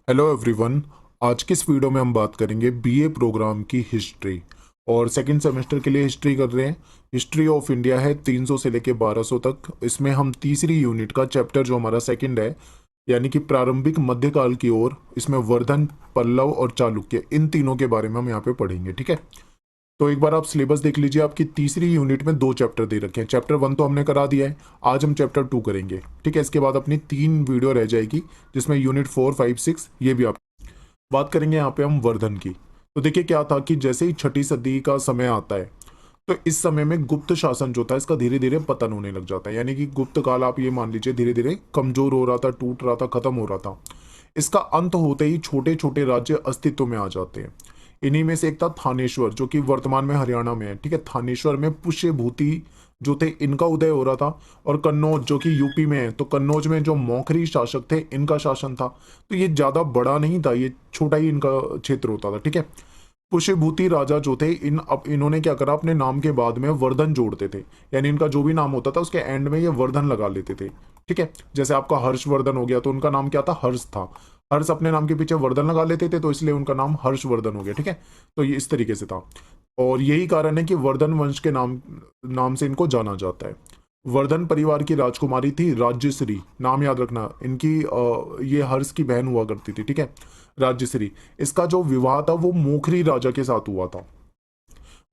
Hello everyone. आज की इस वीडियो में हम बात करेंगे बीए प्रोग्राम की हिस्ट्री। और सेकंड सेमेस्टर के लिए हिस्ट्री कर रहे हैं। हिस्ट्री ऑफ इंडिया है 300 से लेके 1200 तक। इसमें हम तीसरी यूनिट का चैप्टर जो हमारा सेकंड है, यानी कि प्रारंभिक मध्यकाल की ओर, इसमें वर्धन, पल्लव और चालुक्य, इन तीनों के बारे में हम यहाँ पे पढ़ेंगे। ठीक है, तो एक बार आप सिलेबस देख लीजिए। आपकी तीसरी यूनिट में 2 चैप्टर दे रखे हैं। चैप्टर 1 तो हमने करा दिया है, आज हम चैप्टर 2 करेंगे। ठीक है, इसके बाद अपनी 3 वीडियो रह जाएगी, जिसमें यूनिट 4, 5, 6 ये भी आप बात करेंगे। यहाँ पे हम वर्धन की। तो देखिए क्या था कि जैसे ही छठी सदी का समय आता है, तो इस समय में गुप्त शासन जो था इसका धीरे धीरे पतन होने लग जाता है। यानी कि गुप्त काल आप ये मान लीजिए धीरे धीरे कमजोर हो रहा था, टूट रहा था, खत्म हो रहा था। इसका अंत होते ही छोटे छोटे राज्य अस्तित्व में आ जाते हैं। इन्हीं में से एक था थानेश्वर, जो कि वर्तमान में हरियाणा में है। ठीक है, थानेश्वर में पुष्य भूति जो थे, इनका उदय हो रहा था। और कन्नौज जो कि यूपी में है, तो कन्नौज में जो मौखरी शासक थे, इनका शासन था। तो ये ज्यादा बड़ा नहीं था, ये छोटा ही इनका क्षेत्र होता था। ठीक है, पुष्यभूति राजा जो थे, अब इन्होंने क्या करा, अपने नाम के बाद में वर्धन जोड़ते थे। यानी इनका जो भी नाम होता था उसके एंड में ये वर्धन लगा लेते थे। ठीक है, जैसे आपका हर्षवर्धन हो गया, तो उनका नाम क्या था, हर्ष था। हर्ष अपने नाम के पीछे वर्धन लगा लेते थे, तो इसलिए उनका नाम हर्षवर्धन हो गया। ठीक है, तो ये इस तरीके से था। और यही कारण है कि वर्धन वंश के नाम नाम से इनको जाना जाता है। वर्धन परिवार की राजकुमारी थी राज्यश्री, नाम याद रखना इनकी। ये हर्ष की बहन हुआ करती थी। ठीक है, राज्यश्री। इसका जो विवाह था वो मोखरी राजा के साथ हुआ था।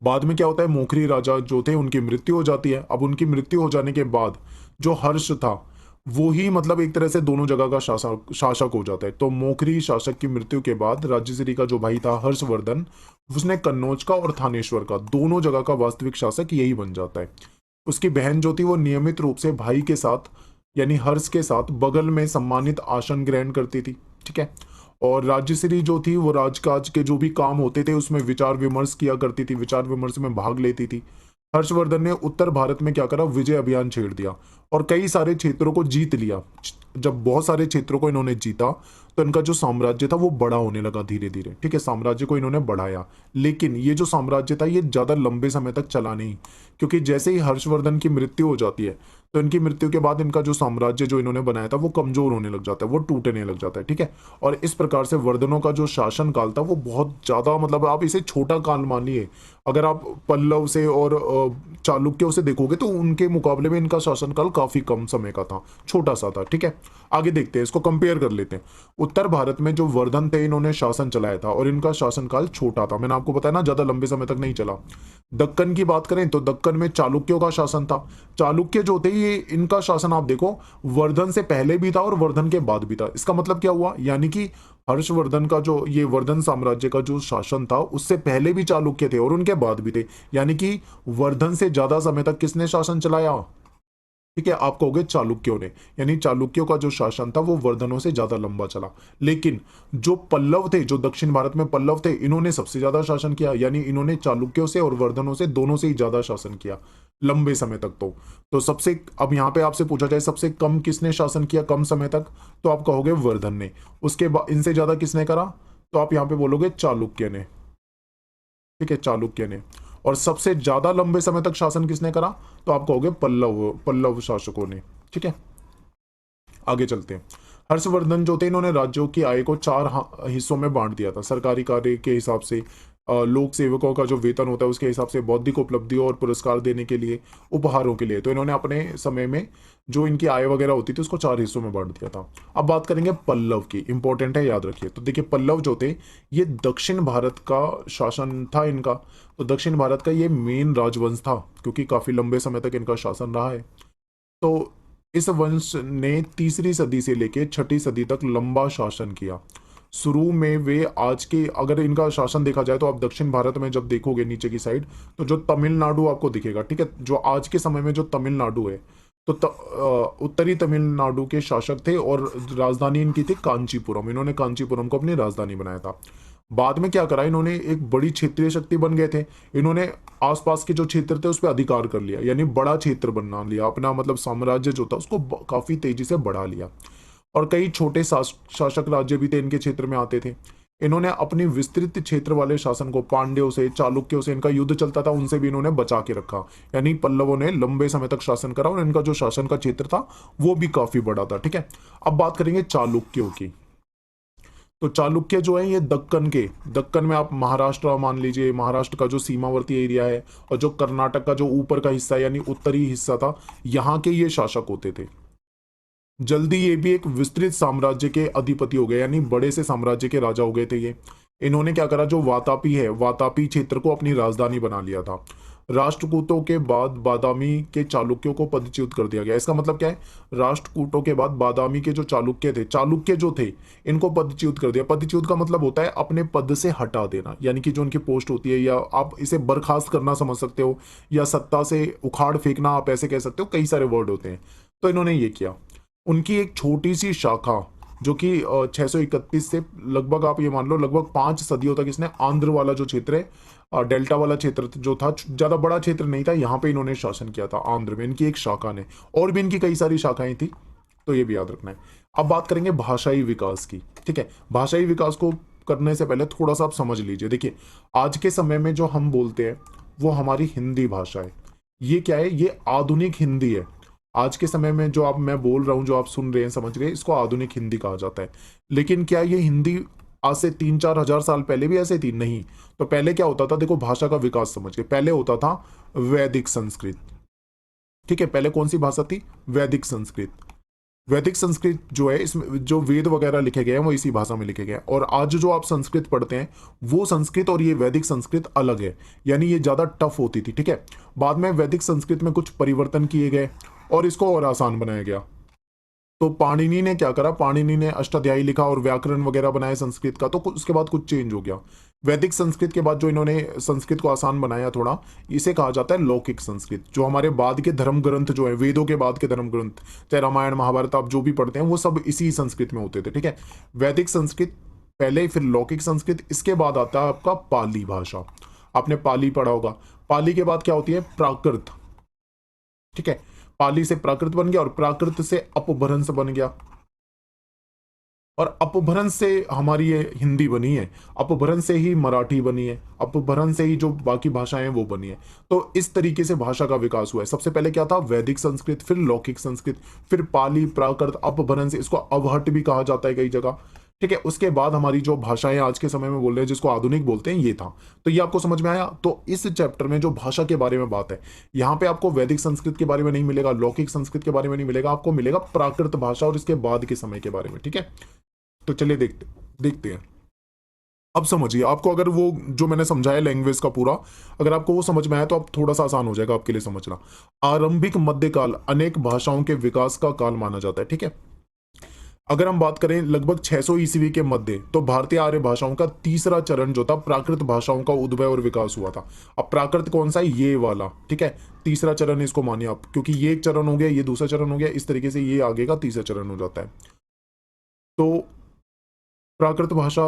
बाद में क्या होता है, मोखरी राजा जो थे उनकी मृत्यु हो जाती है। अब उनकी मृत्यु हो जाने के बाद जो हर्ष था, वो ही मतलब एक तरह से दोनों जगह का शासक शासक हो जाता है। तो मोखरी शासक की मृत्यु के बाद राज्यश्री का जो भाई था हर्षवर्धन, उसने कन्नौज का और थानेश्वर का, दोनों जगह का वास्तविक शासक यही बन जाता है। उसकी बहन जो थी वो नियमित रूप से भाई के साथ, यानी हर्ष के साथ बगल में सम्मानित आसन ग्रहण करती थी। ठीक है, और राज्यश्री जो थी वो राजकाज के जो भी काम होते थे उसमें विचार विमर्श किया करती थी, विचार विमर्श में भाग लेती थी। हर्षवर्धन ने उत्तर भारत में क्या करा, विजय अभियान छेड़ दिया और कई सारे क्षेत्रों को जीत लिया। जब बहुत सारे क्षेत्रों को इन्होंने जीता, तो इनका जो साम्राज्य था वो बड़ा होने लगा धीरे धीरे। ठीक है, साम्राज्य को इन्होंने बढ़ाया। लेकिन ये जो साम्राज्य था ये ज्यादा लंबे समय तक चला नहीं, क्योंकि जैसे ही हर्षवर्धन की मृत्यु हो जाती है, तो इनकी मृत्यु के बाद इनका जो साम्राज्य जो इन्होंने बनाया था वो कमजोर होने लग जाता है, वो टूटने लग जाता है। ठीक है, और इस प्रकार से वर्धनों का जो शासन काल था वो बहुत ज्यादा, मतलब आप इसे छोटा काल मानिए। अगर आप पल्लव से और चालुक्यों से देखोगे तो उनके मुकाबले में इनका शासनकाल काफी कम समय का था, छोटा सा था। ठीक है, आगे देखते हैं, इसको कंपेयर कर लेते हैं। उत्तर भारत में जो वर्धन थे इन्होंने शासन चलाया था और इनका शासनकाल छोटा था। मैंने आपको बताया ना, ज्यादा लंबे समय तक नहीं चला। दक्कन की बात करें तो दक्कन में चालुक्यों का शासन था। चालुक्य जो थे ये, इनका शासन आप देखो वर्धन से पहले भी था और वर्धन के बाद भी था। इसका मतलब क्या हुआ, यानी कि हर्षवर्धन का जो ये वर्धन साम्राज्य का जो शासन था उससे पहले भी चालुक्य थे और उनके बाद भी थे। यानी कि वर्धन से ज्यादा समय तक किसने शासन चलाया, ठीक है, आप कहोगे चालुक्यों ने। यानी चालुक्यों का जो शासन था वो वर्धनों से ज्यादा लंबा चला। लेकिन जो पल्लव थे, जो दक्षिण भारत में पल्लव थे, इन्होंने सबसे ज्यादा शासन किया। यानी इन्होंने चालुक्यों से और वर्धनों से, दोनों से ही ज्यादा शासन किया लंबे समय तक। तो सबसे, अब यहाँ पे आपसे पूछा जाए सबसे कम किसने शासन किया कम समय तक, तो आप कहोगे वर्धन ने। उसके बाद इनसे ज्यादा किसने करा, तो आप यहाँ पे बोलोगे चालुक्य ने। ठीक है, चालुक्य ने। और सबसे ज्यादा लंबे समय तक शासन किसने करा, तो आप कहोगे पल्लव पल्लव शासकों ने। ठीक है, आगे चलते हैं। हर्षवर्धन जो थे इन्होंने राज्यों की आय को 4 हिस्सों में बांट दिया था। सरकारी कार्य के हिसाब से, लोक सेवकों का जो वेतन होता है उसके हिसाब से, बौद्धिक उपलब्धियों और पुरस्कार देने के लिए, उपहारों के लिए। तो इन्होंने अपने समय में जो इनकी आय वगैरह होती थी उसको 4 हिस्सों में बांट दिया था। अब बात करेंगे पल्लव की, इंपॉर्टेंट है, याद रखिए। तो देखिए पल्लव जो थे ये दक्षिण भारत का शासन था इनका। तो दक्षिण भारत का ये मेन राजवंश था, क्योंकि काफी लंबे समय तक इनका शासन रहा है। तो इस वंश ने तीसरी सदी से लेकर छठी सदी तक लंबा शासन किया। शुरू में वे आज के, अगर इनका शासन देखा जाए तो आप दक्षिण भारत में जब देखोगे नीचे की साइड, तो जो तमिलनाडु आपको दिखेगा। ठीक है, जो आज के समय में जो तमिलनाडु है, तो उत्तरी तमिलनाडु के शासक थे और राजधानी इनकी थी कांचीपुरम। इन्होंने कांचीपुरम को अपनी राजधानी बनाया था। बाद में क्या करा, इन्होंने एक बड़ी क्षेत्रीय शक्ति बन गए थे। इन्होंने आसपास के जो क्षेत्र थे उस पर अधिकार कर लिया, यानी बड़ा क्षेत्र बना लिया अपना, मतलब साम्राज्य जो था उसको काफी तेजी से बढ़ा लिया। और कई छोटे शासक राज्य भी थे इनके क्षेत्र में आते थे। इन्होंने अपनी विस्तृत क्षेत्र वाले शासन को पांड्यों से, चालुक्यों से, इनका युद्ध चलता था उनसे भी इन्होंने बचा के रखा। यानी पल्लवों ने लंबे समय तक शासन करा और इनका जो शासन का क्षेत्र था वो भी काफी बड़ा था। ठीक है, अब बात करेंगे चालुक्यों की। तो चालुक्य जो है ये दक्कन में आप महाराष्ट्र मान लीजिए, महाराष्ट्र का जो सीमावर्ती एरिया है और जो कर्नाटक का जो ऊपर का हिस्सा यानी उत्तरी हिस्सा था, यहाँ के ये शासक होते थे। जल्दी ये भी एक विस्तृत साम्राज्य के अधिपति हो गए, यानी बड़े से साम्राज्य के राजा हो गए थे ये। इन्होंने क्या करा, जो वातापी है, वातापी क्षेत्र को अपनी राजधानी बना लिया था। राष्ट्रकूटों के बाद बादामी के चालुक्यों को पदच्युत कर दिया गया। इसका मतलब क्या है, राष्ट्रकूटों के बाद बादामी के जो चालुक्य थे, चालुक्य जो थे, इनको पदच्युत कर दिया। पदच्युत का मतलब होता है अपने पद से हटा देना, यानी कि जो उनकी पोस्ट होती है, या आप इसे बर्खास्त करना समझ सकते हो, या सत्ता से उखाड़ फेंकना, आप ऐसे कह सकते हो, कई सारे वर्ड होते हैं। तो इन्होंने ये किया। उनकी एक छोटी सी शाखा जो कि 631 से लगभग आप ये मान लो लगभग 5 सदियों तक इसने आंध्र वाला जो क्षेत्र है, डेल्टा वाला क्षेत्र जो था, ज़्यादा बड़ा क्षेत्र नहीं था, यहाँ पे इन्होंने शासन किया था आंध्र में, इनकी एक शाखा ने। और भी इनकी कई सारी शाखाएं थी, तो ये भी याद रखना है। अब बात करेंगे भाषाई विकास की। ठीक है, भाषाई विकास को करने से पहले थोड़ा सा आप समझ लीजिए। देखिए, आज के समय में जो हम बोलते हैं वो हमारी हिंदी भाषा है। ये क्या है, ये आधुनिक हिंदी है। आज के समय में जो आप मैं बोल रहा हूँ, जो आप सुन रहे हैं, समझ रहे हैं, इसको आधुनिक हिंदी कहा जाता है। लेकिन क्या ये हिंदी आज से 3-4 हजार साल पहले भी ऐसे थी? नहीं। तो पहले क्या होता था, देखो भाषा का विकास समझिए। पहले होता था वैदिक संस्कृत। ठीक है, पहले कौन सी भाषा थी? वैदिक संस्कृत। वैदिक संस्कृत जो है, इसमें जो वेद वगैरह लिखे गए हैं वो इसी भाषा में लिखे गए हैं। और आज जो आप संस्कृत पढ़ते हैं वो संस्कृत और ये वैदिक संस्कृत अलग है, यानी ये ज़्यादा टफ होती थी। ठीक है, बाद में वैदिक संस्कृत में कुछ परिवर्तन किए गए और इसको और आसान बनाया गया। तो पाणिनि ने क्या करा, पाणिनि ने अष्टाध्यायी लिखा और व्याकरण वगैरह बनाए संस्कृत का, तो उसके बाद कुछ चेंज हो गया। वैदिक संस्कृत के बाद जो इन्होंने संस्कृत को आसान बनाया थोड़ा, इसे कहा जाता है लौकिक संस्कृत। जो हमारे बाद के धर्म ग्रंथ जो है, वेदों के बाद के धर्म ग्रंथ, चाहे रामायण महाभारत आप जो भी पढ़ते हैं, वो सब इसी संस्कृत में होते थे। ठीक है, वैदिक संस्कृत पहले, फिर लौकिक संस्कृत, इसके बाद आता है आपका पाली भाषा। आपने पाली पढ़ा होगा। पाली के बाद क्या होती है? प्राकृत। ठीक है, पाली से प्राकृत बन गया और प्राकृत से अपभ्रंश बन गया, और अपभ्रंश से हमारी ये हिंदी बनी है, अपभ्रंश से ही मराठी बनी है, अपभ्रंश से ही जो बाकी भाषाएं हैं वो बनी है। तो इस तरीके से भाषा का विकास हुआ है। सबसे पहले क्या था? वैदिक संस्कृत, फिर लौकिक संस्कृत, फिर पाली, प्राकृत, अपभ्रंश, इसको अवहट भी कहा जाता है कई जगह। ठीक है, उसके बाद हमारी जो भाषाएं आज के समय में बोल रहे हैं, जिसको आधुनिक बोलते हैं, ये था। तो ये आपको समझ में आया? तो इस चैप्टर में जो भाषा के बारे में बात है, यहाँ पे आपको वैदिक संस्कृत के बारे में नहीं मिलेगा, लौकिक संस्कृत के बारे में नहीं मिलेगा, आपको मिलेगा प्राकृत भाषा और इसके बाद के समय के बारे में। ठीक है, तो चलिए देखते देखते हैं। अब समझिए, आपको अगर वो जो मैंने समझाया लैंग्वेज का पूरा, अगर आपको वो समझ में आया तो आप थोड़ा सा आसान हो जाएगा आपके लिए समझना। आरंभिक मध्यकाल अनेक भाषाओं के विकास का काल माना जाता है। ठीक है, अगर हम बात करें लगभग 600 ईस्वी के मध्य, तो भारतीय आर्य भाषाओं का तीसरा चरण जो था, प्राकृत भाषाओं का उद्भव और विकास हुआ था। अब प्राकृत कौन सा है? ये वाला। ठीक है, तीसरा चरण इसको मानिए आप, क्योंकि ये एक चरण हो गया, ये दूसरा चरण हो गया, इस तरीके से ये आगे का तीसरा चरण हो जाता है। तो प्राकृत भाषा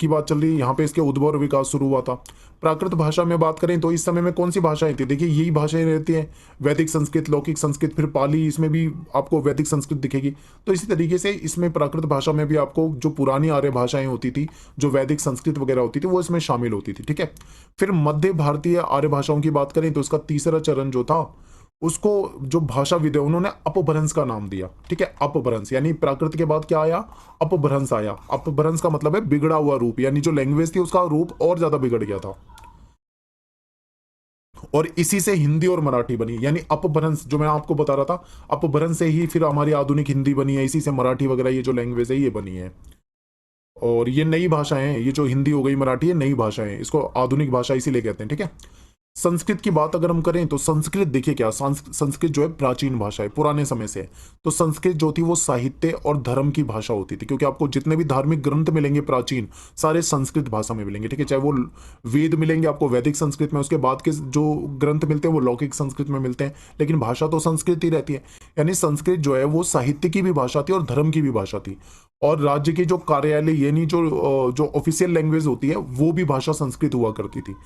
की बात चल रही है, यहाँ पे इसके उद्भव और विकास शुरू हुआ था। प्राकृत भाषा में बात करें तो इस समय में कौन सी भाषाएं थी? देखिए, यही भाषाएं रहती हैं, वैदिक संस्कृत, लौकिक संस्कृत, फिर पाली, इसमें भी आपको वैदिक संस्कृत दिखेगी। तो इसी तरीके से इसमें प्राकृत भाषा में भी आपको जो पुरानी आर्य भाषाएं होती थी, जो वैदिक संस्कृत वगैरह होती थी, वो इसमें शामिल होती थी। ठीक है, फिर मध्य भारतीय आर्य भाषाओं की बात करें तो उसका तीसरा चरण जो था, उसको जो भाषाविद है उन्होंने अपभ्रंश का नाम दिया। ठीक है, अपभ्रंश, यानी प्राकृत के बाद क्या आया? अपभ्रंश आया। अपभ्रंश का मतलब है बिगड़ा हुआ रूप, यानी जो लैंग्वेज थी उसका रूप और ज्यादा बिगड़ गया था, और इसी से हिंदी और मराठी बनी। यानी अपभ्रंश जो मैं आपको बता रहा था, अपभ्रंश से ही फिर हमारी आधुनिक हिंदी बनी है, इसी से मराठी वगैरह ये जो लैंग्वेज है ये बनी है। और ये नई भाषाएं हैं, ये जो हिंदी हो गई, मराठी है, नई भाषाएं हैं, इसको आधुनिक भाषा इसीलिए कहते हैं। ठीक है, संस्कृत की बात अगर हम करें तो संस्कृत, देखिए क्या, संस्कृत जो है प्राचीन भाषा है, पुराने समय से है। तो संस्कृत जो थी वो साहित्य और धर्म की भाषा होती थी, क्योंकि आपको जितने भी धार्मिक ग्रंथ मिलेंगे प्राचीन, सारे संस्कृत भाषा में मिलेंगे। ठीक है, चाहे वो वेद मिलेंगे आपको वैदिक संस्कृत में, उसके बाद के जो ग्रंथ मिलते हैं वो लौकिक संस्कृत में मिलते हैं, लेकिन भाषा तो संस्कृत ही रहती है। यानी संस्कृत जो है वो साहित्य की भी भाषा थी और धर्म की भी भाषा थी। और राज्य की जो कार्यालय, यानी जो ऑफिशियल लैंग्वेज होती है, वो भी भाषा संस्कृत हुआ करती थी।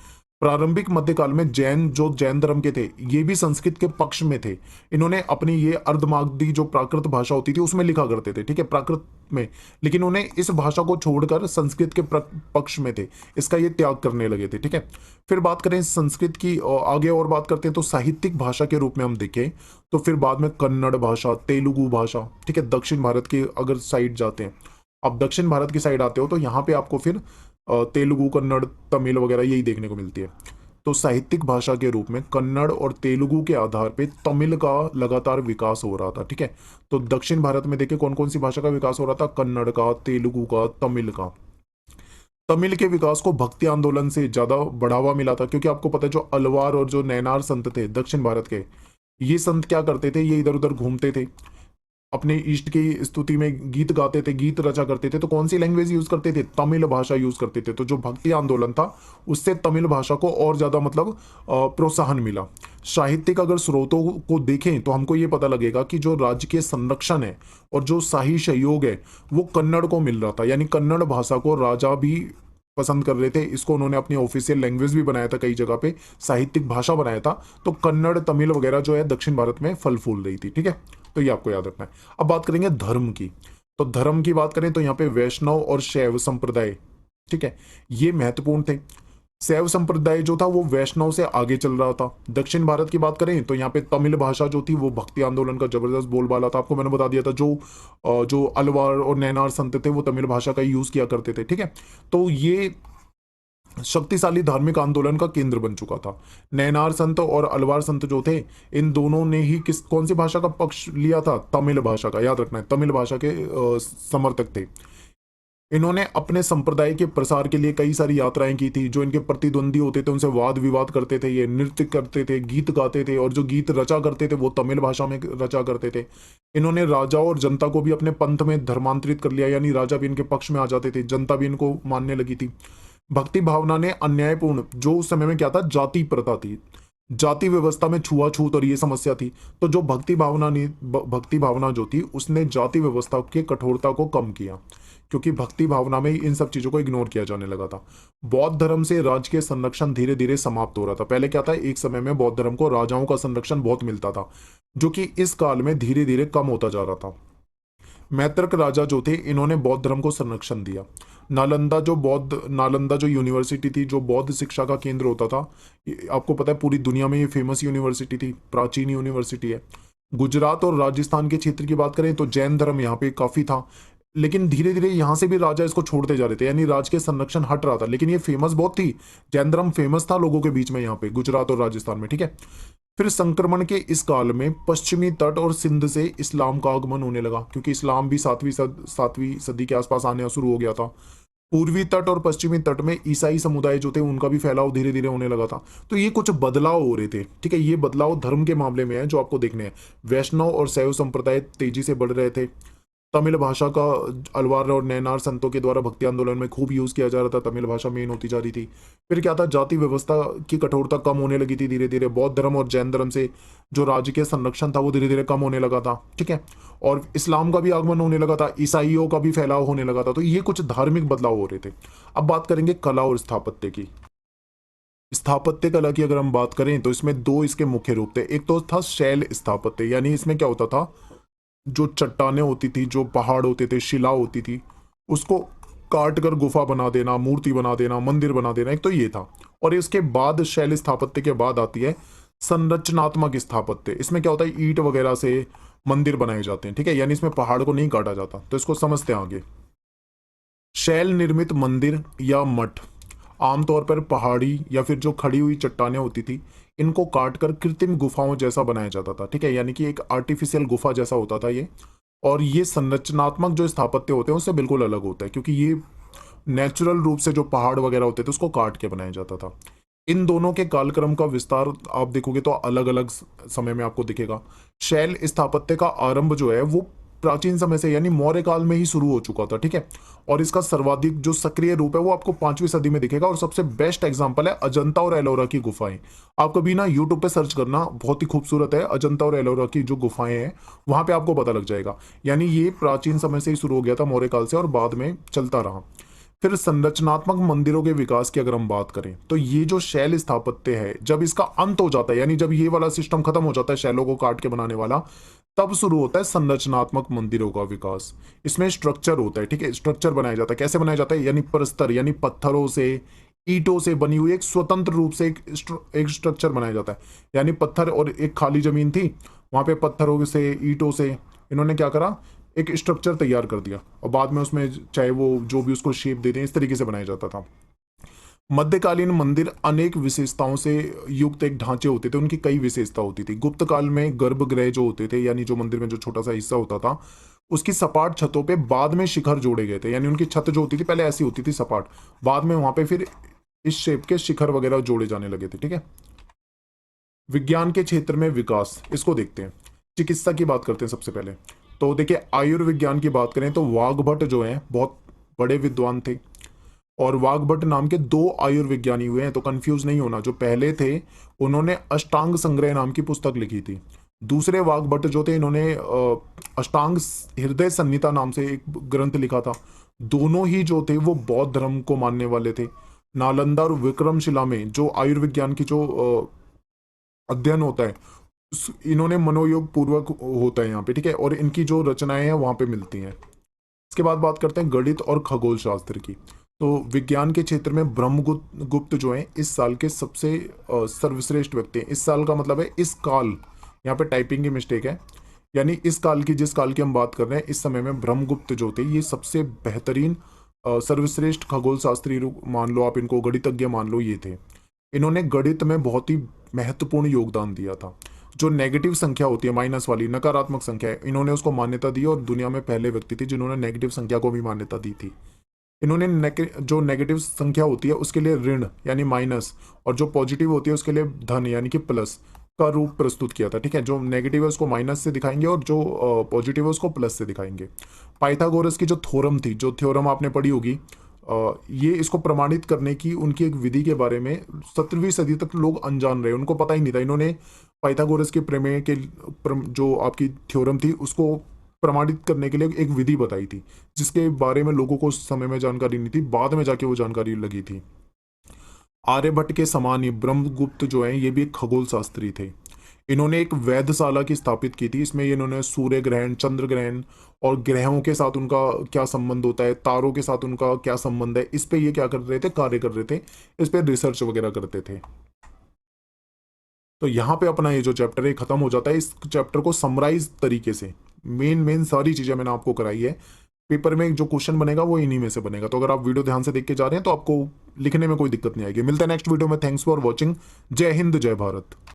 प्रारंभिक मध्यकाल में जैन धर्म के थे, ये भी संस्कृत के पक्ष में थे। इन्होंने अपनी ये अर्धमागधी जो प्राकृत भाषा होती थी उसमें लिखा करते थे। ठीक है, प्राकृत में, लेकिन उन्हें इस भाषा को छोड़कर संस्कृत के पक्ष में थे, इसका ये त्याग करने लगे थे। ठीक है, फिर बात करें संस्कृत की आगे और बात करते हैं तो साहित्यिक भाषा के रूप में हम देखें तो फिर बाद में कन्नड़ भाषा, तेलुगु भाषा, ठीक है, दक्षिण भारत के अगर साइड जाते हैं आप दक्षिण भारत की साइड आते हो तो यहाँ पे आपको फिर तेलुगु, कन्नड़, तमिल वगैरह यही देखने को मिलती है। तो साहित्यिक भाषा के रूप में कन्नड़ और तेलुगु के आधार पे तमिल का लगातार विकास हो रहा था, ठीक है। तो दक्षिण भारत में देखिए कौन कौन सी भाषा का विकास हो रहा था, कन्नड़ का, तेलुगु का, तमिल का। तमिल के विकास को भक्ति आंदोलन से ज्यादा बढ़ावा मिला था, क्योंकि आपको पता है जो अलवार और जो नैनार संत थे दक्षिण भारत के, ये संत क्या करते थे, ये इधर उधर घूमते थे, अपने इष्ट की स्तुति में गीत गाते थे, गीत रचा करते थे। तो कौन सी लैंग्वेज यूज करते थे, तमिल भाषा यूज करते थे। तो जो भक्ति आंदोलन था उससे तमिल भाषा को और ज्यादा मतलब प्रोत्साहन मिला। साहित्यिक अगर स्रोतों को देखें तो हमको ये पता लगेगा कि जो राजकीय संरक्षण है और जो शाही सहयोग है वो कन्नड़ को मिल रहा था, यानी कन्नड़ भाषा को राजा भी पसंद कर रहे थे। इसको उन्होंने अपनी ऑफिशियल लैंग्वेज भी बनाया था, कई जगह पे साहित्यिक भाषा बनाया था। तो कन्नड़, तमिल वगैरह जो है दक्षिण भारत में फल फूल रही थी, ठीक है। तो ये आपको याद रखना है। अब बात करेंगे धर्म की। तो धर्म की बात करें तो यहाँ पे वैष्णव और शैव संप्रदाय, ठीक है, ये महत्वपूर्ण थे। शैव संप्रदाय जो था वो वैष्णव से आगे चल रहा था। दक्षिण भारत की बात करें तो यहाँ पे तमिल भाषा जो थी वो भक्ति आंदोलन का जबरदस्त बोलबाला था। आपको मैंने बता दिया था जो अलवार और नैनार संत थे वो तमिल भाषा का यूज किया करते थे, ठीक है। तो ये शक्तिशाली धार्मिक आंदोलन का केंद्र बन चुका था। नैनार संत और अलवार संत जो थे, इन दोनों ने ही कौन सी भाषा का पक्ष लिया था, तमिल भाषा का, याद रखना है, तमिल भाषा के समर्थक थे। इन्होंने अपने संप्रदाय के प्रसार के लिए कई सारी यात्राएं की थी। जो इनके प्रतिद्वंदी होते थे उनसे वाद विवाद करते थे, ये नृत्य करते थे, गीत गाते थे, और जो गीत रचा करते थे वो तमिल भाषा में रचा करते थे। इन्होंने राजाओं और जनता को भी अपने पंथ में धर्मांतरित कर लिया, यानी राजा भी इनके पक्ष में आ जाते थे, जनता भी इनको मानने लगी थी। भक्ति भावना ने अन्यायपूर्ण, जो उस समय में क्या था, जाति प्रथा थी, जाति व्यवस्था में छुआछूत और ये समस्या थी। तो जो भक्ति भावना जो थी उसने जाति व्यवस्था के कठोरता को कम किया, क्योंकि भक्ति भावना में ही इन सब चीजों को इग्नोर किया जाने लगा था। बौद्ध धर्म से राजकीय संरक्षण धीरे धीरे समाप्त हो रहा था। पहले क्या था, एक समय में बौद्ध धर्म को राजाओं का संरक्षण बहुत मिलता था, जो कि इस काल में धीरे धीरे कम होता जा रहा था। मैत्रक राजा जो थे इन्होंने बौद्ध धर्म को संरक्षण दिया। नालंदा जो यूनिवर्सिटी थी, जो बौद्ध शिक्षा का केंद्र होता था, आपको पता है पूरी दुनिया में ये फेमस यूनिवर्सिटी थी, प्राचीन यूनिवर्सिटी है। गुजरात और राजस्थान के क्षेत्र की बात करें तो जैन धर्म यहाँ पे काफी था, लेकिन धीरे धीरे यहाँ से भी राजा इसको छोड़ते जा रहे थे, यानी राज के संरक्षण हट रहा था। लेकिन ये फेमस बहुत थी, जैन धर्म फेमस था लोगों के बीच में यहाँ पे गुजरात और राजस्थान में, ठीक है। फिर संक्रमण के इस काल में पश्चिमी तट और सिंध से इस्लाम का आगमन होने लगा, क्योंकि इस्लाम भी सातवीं सदी के आसपास आने शुरू हो गया था। पूर्वी तट और पश्चिमी तट में ईसाई समुदाय जो थे उनका भी फैलाव धीरे धीरे होने लगा था। तो ये कुछ बदलाव हो रहे थे, ठीक है। ये बदलाव धर्म के मामले में है जो आपको देखने हैं। वैष्णव और शैव संप्रदाय तेजी से बढ़ रहे थे। तमिल भाषा का अलवार और नैनार संतों के द्वारा भक्ति आंदोलन में खूब यूज किया जा रहा था, तमिल भाषा मेन होती जा रही थी। फिर क्या था, जाति व्यवस्था की कठोरता कम होने लगी थी धीरे धीरे। बौद्ध धर्म और जैन धर्म से जो राजकीय संरक्षण था वो धीरे धीरे कम होने लगा था, ठीक है। और इस्लाम का भी आगमन होने लगा था, ईसाइयों का भी फैलाव होने लगा था। तो ये कुछ धार्मिक बदलाव हो रहे थे। अब बात करेंगे कला और स्थापत्य की। स्थापत्य कला की अगर हम बात करें तो इसमें दो इसके मुख्य रूप थे। एक तो था शैल स्थापत्य, यानी इसमें क्या होता था, जो चट्टानें होती थी, जो पहाड़ होते थे, शिला होती थी, उसको काट कर गुफा बना देना, मूर्ति बना देना, मंदिर बना देना, एक तो ये था। और इसके बाद शैल स्थापत्य के बाद आती है संरचनात्मक स्थापत्य। इसमें क्या होता है, ईंट वगैरह से मंदिर बनाए जाते हैं, ठीक है, यानी इसमें पहाड़ को नहीं काटा जाता। तो इसको समझते हैं आगे। शैल निर्मित मंदिर या मठ आमतौर पर पहाड़ी या फिर जो खड़ी हुई चट्टानें होती थी इनको काटकर कृत्रिम गुफाओं जैसा बनाया जाता था, ठीक है, यानी कि एक आर्टिफिशियल गुफा जैसा होता था ये। और ये संरचनात्मक जो स्थापत्य होते हैं उससे बिल्कुल अलग होता है, क्योंकि ये नेचुरल रूप से जो पहाड़ वगैरह होते थे उसको काट के बनाया जाता था। इन दोनों के कालक्रम का विस्तार आप देखोगे तो अलग अलग समय में आपको दिखेगा। शैल स्थापत्य का आरंभ जो है वो प्राचीन समय से यानी मौर्य काल में ही शुरू हो चुका था, ठीक है। और इसका सर्वाधिक जो सक्रिय रूप है वो आपको 5वीं सदी में दिखेगा। और सबसे बेस्ट एग्जांपल है अजंता और एलोरा की गुफाएं। आप कभी ना यूट्यूब पे सर्च करना, बहुत ही खूबसूरत है अजंता और एलोरा की जो गुफाएं हैं, वहां पे आपको पता लग जाएगा। यानी ये प्राचीन समय से ही शुरू हो गया था, मौर्य काल से, और बाद में चलता रहा। फिर संरचनात्मक मंदिरों के विकास की अगर हम बात करें तो ये जो शैल स्थापत्य है, जब इसका अंत हो जाता है, यानी जब ये वाला सिस्टम खत्म हो जाता है शैलों को काट के बनाने वाला, तब शुरू होता है संरचनात्मक मंदिरों का विकास। इसमें स्ट्रक्चर होता है, ठीक है, स्ट्रक्चर बनाया जाता है। कैसे बनाया जाता है, यानी प्रस्तर, यानी पत्थरों से, ईंटों से बनी हुई एक स्वतंत्र रूप से एक स्ट्रक्चर बनाया जाता है। यानी पत्थर और एक खाली जमीन थी, वहां पे पत्थरों से, ईंटों से इन्होंने क्या करा, एक स्ट्रक्चर तैयार कर दिया और बाद में उसमें चाहे वो जो भी उसको शेप देते हैं इस तरीके से बनाया जाता था। मध्यकालीन मंदिर अनेक विशेषताओं से युक्त एक ढांचे होते थे, उनकी कई विशेषता होती थी। गुप्त काल में गर्भगृह जो होते थे, यानी जो मंदिर में जो छोटा सा हिस्सा होता था, उसकी सपाट छतों पे बाद में शिखर जोड़े गए थे। यानी उनकी छत जो होती थी पहले ऐसी होती थी सपाट, बाद में वहां पे फिर इस शेप के शिखर वगैरह जोड़े जाने लगे थे। ठीक है। विज्ञान के क्षेत्र में विकास, इसको देखते हैं। चिकित्सा की बात करते हैं सबसे पहले। तो देखिए, आयुर्विज्ञान की बात करें तो वाघभट्ट जो है बहुत बड़े विद्वान थे, और वाघभट्ट नाम के दो आयुर्विज्ञानी हुए हैं, तो कंफ्यूज नहीं होना। जो पहले थे उन्होंने अष्टांग संग्रह नाम की पुस्तक लिखी थी। दूसरे वाघभट्ट जो थे इन्होंने अष्टांग हृदय संहिता नाम से एक ग्रंथ लिखा था। दोनों ही जो थे वो बौद्ध धर्म को मानने वाले थे। नालंदा और विक्रमशिला में जो आयुर्विज्ञान की जो अध्ययन होता है इन्होंने मनोयोग पूर्वक होता है यहाँ पे। ठीक है। और इनकी जो रचनाएं हैं वहां पे मिलती हैं। इसके बाद बात करते हैं गणित और खगोल शास्त्र की। तो विज्ञान के क्षेत्र में ब्रह्मगुप्त गुप्त जो हैं इस साल के सबसे सर्वश्रेष्ठ व्यक्ति हैं। इस साल का मतलब है इस काल, यहाँ पे टाइपिंग की मिस्टेक है, यानी इस काल की, जिस काल की हम बात कर रहे हैं इस समय में ब्रह्मगुप्त जो थे ये सबसे बेहतरीन सर्वश्रेष्ठ खगोल शास्त्री मान लो आप, इनको गणितज्ञ मान लो, ये थे। इन्होंने गणित में बहुत ही महत्वपूर्ण योगदान दिया था। जो नेगेटिव संख्या होती है, माइनस वाली नकारात्मक संख्या है, इन्होंने उसको मान्यता दी और दुनिया में पहले व्यक्ति थे जिन्होंने नेगेटिव संख्या को भी मान्यता दी थी। इन्होंने जो नेगेटिव संख्या होती है उसके लिए ऋण यानी माइनस, और जो पॉजिटिव होती है उसके लिए धन यानी कि प्लस का रूप प्रस्तुत किया था। ठीक है। जो नेगेटिव है उसको माइनस से दिखाएंगे और जो पॉजिटिव है उसको प्लस से दिखाएंगे। पाइथागोरस की जो थ्योरम थी, जो थ्योरम आपने पढ़ी होगी, ये इसको प्रमाणित करने की उनकी एक विधि के बारे में 17वीं सदी तक लोग अनजान रहे, उनको पता ही नहीं था। इन्होंने पाइथागोरस के प्रमेय के जो आपकी थ्योरम थी उसको प्रमाणित करने के लिए एक विधि बताई थी, जिसके बारे में लोगों को उस समय में जानकारी नहीं थी, बाद में जाके वो जानकारी लगी थी। आर्यभट्ट के समान ही ब्रह्मगुप्त जो है ये भी एक खगोल शास्त्री थे। इन्होंने एक वेधशाला की स्थापित की थी। इसमें इन्होंने सूर्य ग्रहण, चंद्र ग्रहण और ग्रहों के साथ उनका क्या संबंध होता है, तारों के साथ उनका क्या संबंध है, इस पे ये क्या कर रहे थे, कार्य कर रहे थे, इस पे रिसर्च वगैरह करते थे। तो यहाँ पे अपना ये जो चैप्टर है खत्म हो जाता है। इस चैप्टर को समराइज तरीके से मेन मेन सारी चीजें मैंने आपको कराई है। पेपर में जो क्वेश्चन बनेगा वो इन्हीं में से बनेगा। तो अगर आप वीडियो ध्यान से देख के जा रहे हैं तो आपको लिखने में कोई दिक्कत नहीं आएगी। मिलते हैं नेक्स्ट वीडियो में। Thanks for watching. जय हिंद, जय भारत।